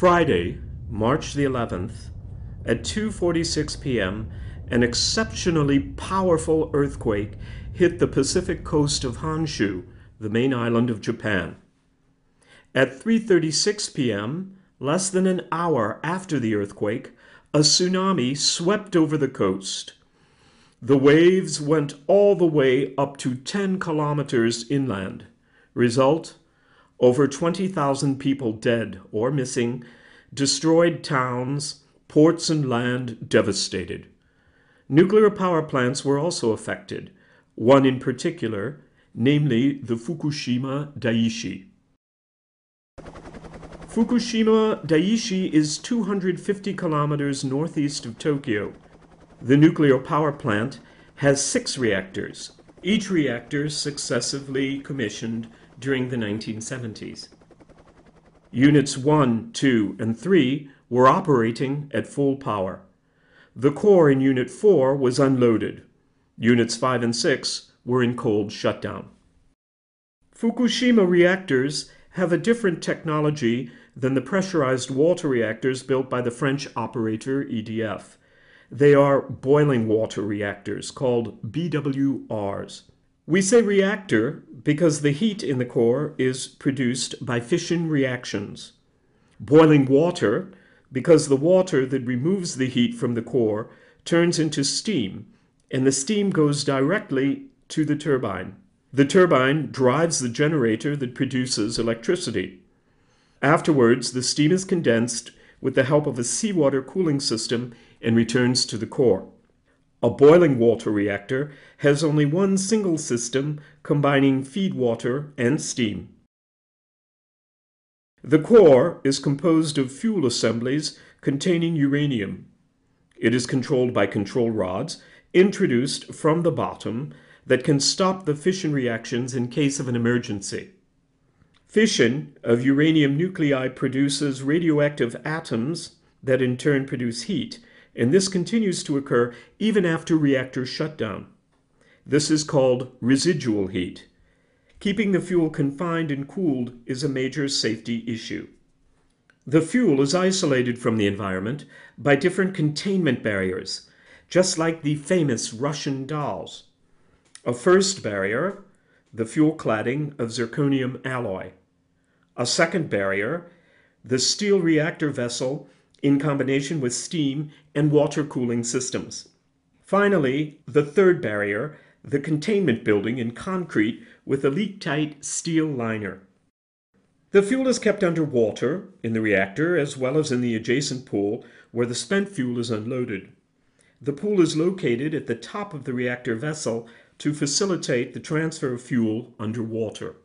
Friday, March the 11th, at 2:46 p.m., an exceptionally powerful earthquake hit the Pacific coast of Honshu, the main island of Japan. At 3:36 p.m., less than an hour after the earthquake, a tsunami swept over the coast. The waves went all the way up to 10 kilometers inland. Result: over 20,000 people dead or missing, destroyed towns, ports and land devastated. Nuclear power plants were also affected, one in particular, namely the Fukushima Daiichi. Fukushima Daiichi is 250 kilometers northeast of Tokyo. The nuclear power plant has 6 reactors, each reactor successively commissioned during the 1970s. Units 1, 2, and 3 were operating at full power. The core in Unit 4 was unloaded. Units 5 and 6 were in cold shutdown. Fukushima reactors have a different technology than the pressurized water reactors built by the French operator EDF. They are boiling water reactors called BWRs. We say reactor because the heat in the core is produced by fission reactions. Boiling water because the water that removes the heat from the core turns into steam, and the steam goes directly to the turbine. The turbine drives the generator that produces electricity. Afterwards, the steam is condensed with the help of a seawater cooling system and returns to the core. A boiling water reactor has only one single system combining feed water and steam. The core is composed of fuel assemblies containing uranium. It is controlled by control rods introduced from the bottom that can stop the fission reactions in case of an emergency. Fission of uranium nuclei produces radioactive atoms that in turn produce heat, and this continues to occur even after reactor shutdown. This is called residual heat. Keeping the fuel confined and cooled is a major safety issue. The fuel is isolated from the environment by different containment barriers, just like the famous Russian dolls. A first barrier, the fuel cladding of zirconium alloy. A second barrier, the steel reactor vessel in combination with steam and water cooling systems. Finally, the third barrier, the containment building in concrete with a leak-tight steel liner. The fuel is kept under water in the reactor as well as in the adjacent pool where the spent fuel is unloaded. The pool is located at the top of the reactor vessel to facilitate the transfer of fuel underwater.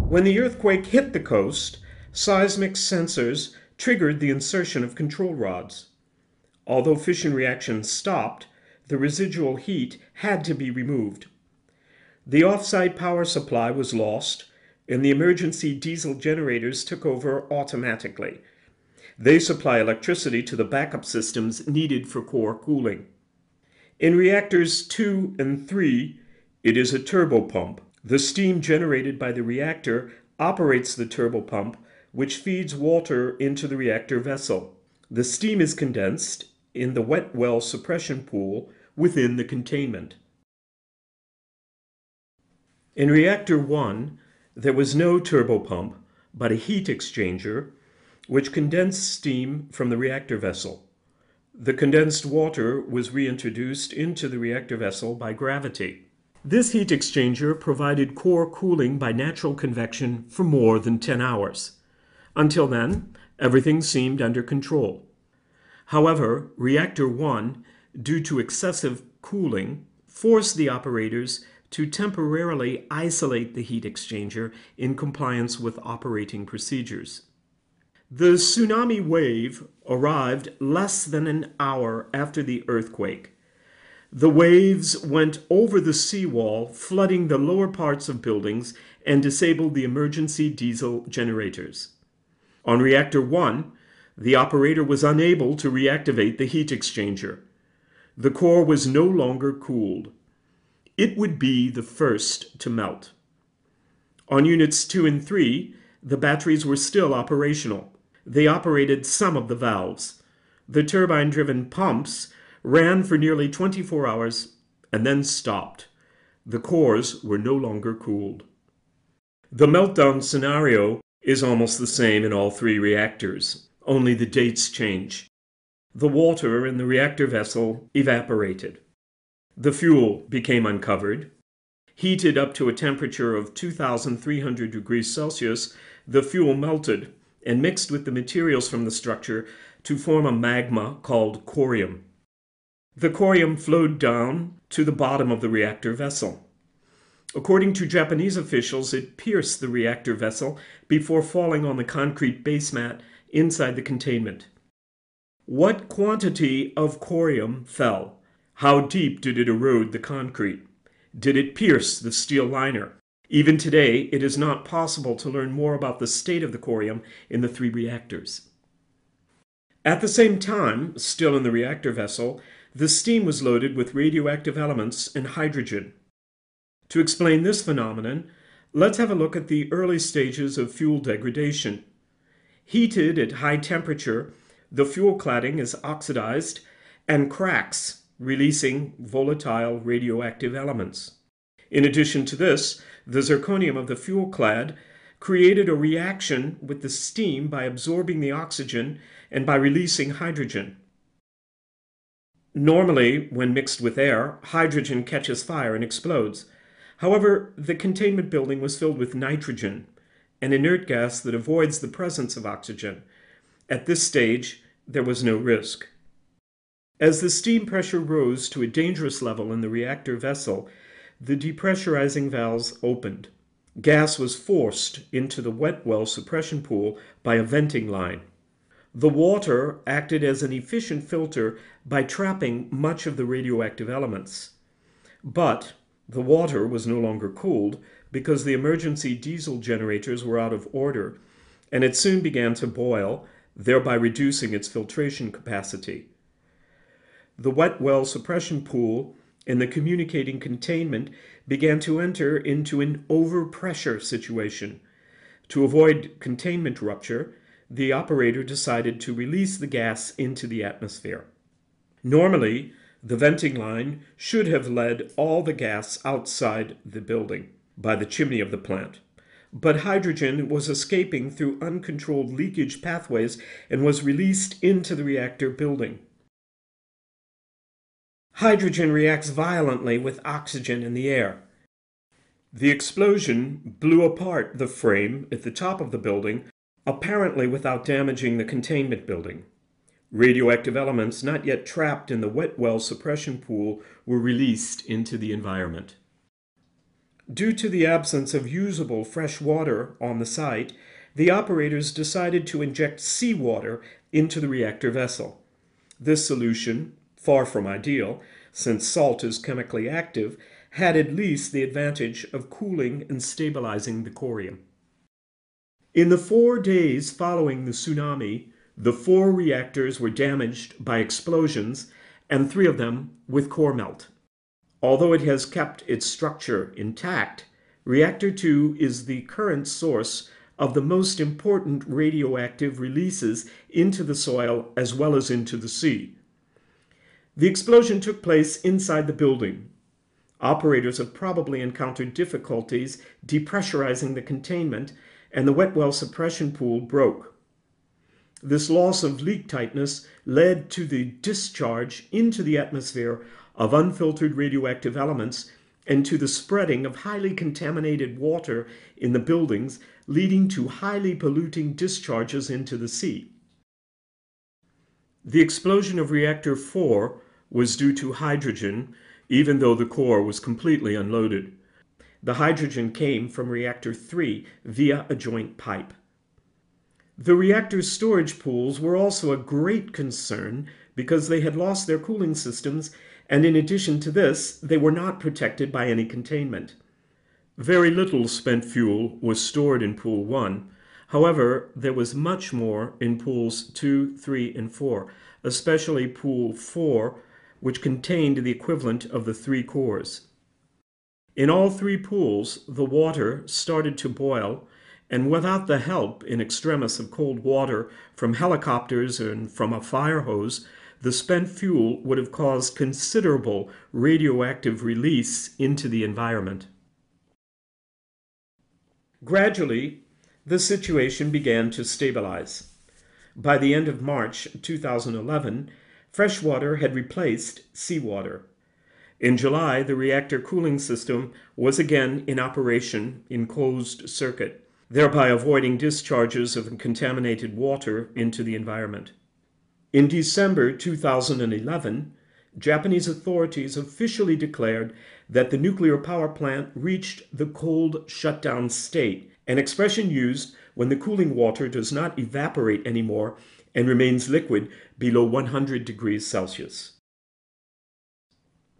When the earthquake hit the coast, seismic sensors triggered the insertion of control rods. Although fission reactions stopped, the residual heat had to be removed. The off-site power supply was lost, and the emergency diesel generators took over automatically. They supply electricity to the backup systems needed for core cooling. In reactors 2 and 3, it is a turbopump. The steam generated by the reactor operates the turbopump, which feeds water into the reactor vessel. The steam is condensed in the wet well suppression pool within the containment. In reactor 1, there was no turbopump, but a heat exchanger, which condensed steam from the reactor vessel. The condensed water was reintroduced into the reactor vessel by gravity. This heat exchanger provided core cooling by natural convection for more than 10 hours. Until then, everything seemed under control. However, Reactor 1, due to excessive cooling, forced the operators to temporarily isolate the heat exchanger in compliance with operating procedures. The tsunami wave arrived less than an hour after the earthquake. The waves went over the seawall, flooding the lower parts of buildings and disabled the emergency diesel generators. On Reactor 1, the operator was unable to reactivate the heat exchanger. The core was no longer cooled. it would be the first to melt. On units 2 and 3, the batteries were still operational. They operated some of the valves. The turbine-driven pumps ran for nearly 24 hours and then stopped. The cores were no longer cooled. The meltdown scenario is almost the same in all three reactors, only the dates change. The water in the reactor vessel evaporated. The fuel became uncovered. Heated up to a temperature of 2,300 degrees Celsius, the fuel melted and mixed with the materials from the structure to form a magma called corium. The corium flowed down to the bottom of the reactor vessel. According to Japanese officials, it pierced the reactor vessel before falling on the concrete basemat inside the containment. What quantity of corium fell? How deep did it erode the concrete? Did it pierce the steel liner? Even today, it is not possible to learn more about the state of the corium in the three reactors. At the same time, still in the reactor vessel, the steam was loaded with radioactive elements and hydrogen. To explain this phenomenon, let's have a look at the early stages of fuel degradation. Heated at high temperature, the fuel cladding is oxidized and cracks, releasing volatile radioactive elements. In addition to this, the zirconium of the fuel clad created a reaction with the steam by absorbing the oxygen and by releasing hydrogen. Normally, when mixed with air, hydrogen catches fire and explodes. However, the containment building was filled with nitrogen, an inert gas that avoids the presence of oxygen. At this stage, there was no risk. As the steam pressure rose to a dangerous level in the reactor vessel, the depressurizing valves opened. Gas was forced into the wet well suppression pool by a venting line. The water acted as an efficient filter by trapping much of the radioactive elements. But the water was no longer cooled because the emergency diesel generators were out of order, and it soon began to boil, thereby reducing its filtration capacity. The wet well suppression pool and the communicating containment began to enter into an overpressure situation. To avoid containment rupture, the operator decided to release the gas into the atmosphere. Normally, the venting line should have led all the gas outside the building by the chimney of the plant. But hydrogen was escaping through uncontrolled leakage pathways and was released into the reactor building. Hydrogen reacts violently with oxygen in the air. The explosion blew apart the frame at the top of the building, apparently without damaging the containment building. Radioactive elements not yet trapped in the wet well suppression pool were released into the environment. Due to the absence of usable fresh water on the site, the operators decided to inject seawater into the reactor vessel. This solution, far from ideal, since salt is chemically active, had at least the advantage of cooling and stabilizing the corium. In the 4 days following the tsunami, the 4 reactors were damaged by explosions, and 3 of them with core melt. Although it has kept its structure intact, Reactor 2 is the current source of the most important radioactive releases into the soil as well as into the sea. The explosion took place inside the building. Operators have probably encountered difficulties depressurizing the containment, and the wet well suppression pool broke. This loss of leak tightness led to the discharge into the atmosphere of unfiltered radioactive elements and to the spreading of highly contaminated water in the buildings, leading to highly polluting discharges into the sea. The explosion of Reactor 4 was due to hydrogen, even though the core was completely unloaded. The hydrogen came from Reactor 3 via a joint pipe. The reactor's storage pools were also a great concern because they had lost their cooling systems, and in addition to this, they were not protected by any containment. Very little spent fuel was stored in Pool 1. However, there was much more in Pools 2, 3, and 4, especially Pool 4, which contained the equivalent of the 3 cores. In all three pools, the water started to boil, and without the help in extremis of cold water from helicopters and from a fire hose, the spent fuel would have caused considerable radioactive release into the environment. Gradually, the situation began to stabilize. By the end of March 2011, fresh water had replaced seawater. In July, the reactor cooling system was again in operation in closed circuit, thereby avoiding discharges of contaminated water into the environment. In December 2011, Japanese authorities officially declared that the nuclear power plant reached the cold shutdown state, an expression used when the cooling water does not evaporate anymore and remains liquid below 100 degrees Celsius.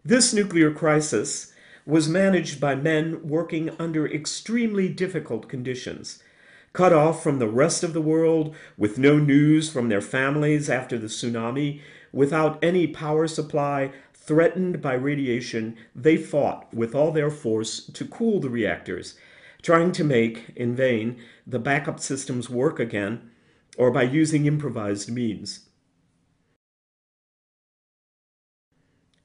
This nuclear crisis was managed by men working under extremely difficult conditions, cut off from the rest of the world, with no news from their families after the tsunami, without any power supply, threatened by radiation. They fought with all their force to cool the reactors, trying to make, in vain, the backup systems work again, or by using improvised means.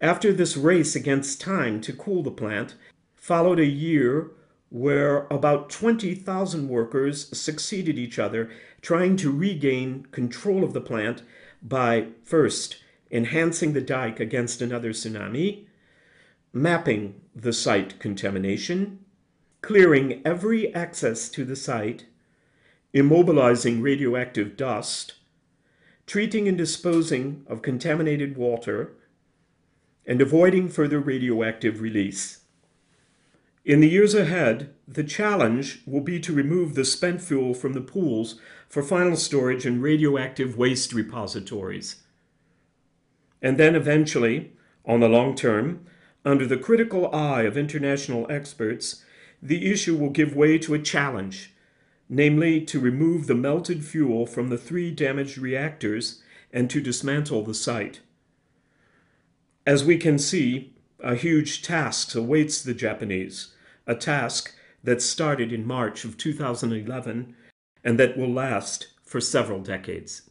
After this race against time to cool the plant, followed a year where about 20,000 workers succeeded each other, trying to regain control of the plant by, first, enhancing the dike against another tsunami, mapping the site contamination, clearing every access to the site, immobilizing radioactive dust, treating and disposing of contaminated water, and avoiding further radioactive release. In the years ahead, the challenge will be to remove the spent fuel from the pools for final storage in radioactive waste repositories. And then eventually, on the long term, under the critical eye of international experts, the issue will give way to a challenge, namely to remove the melted fuel from the 3 damaged reactors and to dismantle the site. As we can see, a huge task awaits the Japanese, a task that started in March of 2011 and that will last for several decades.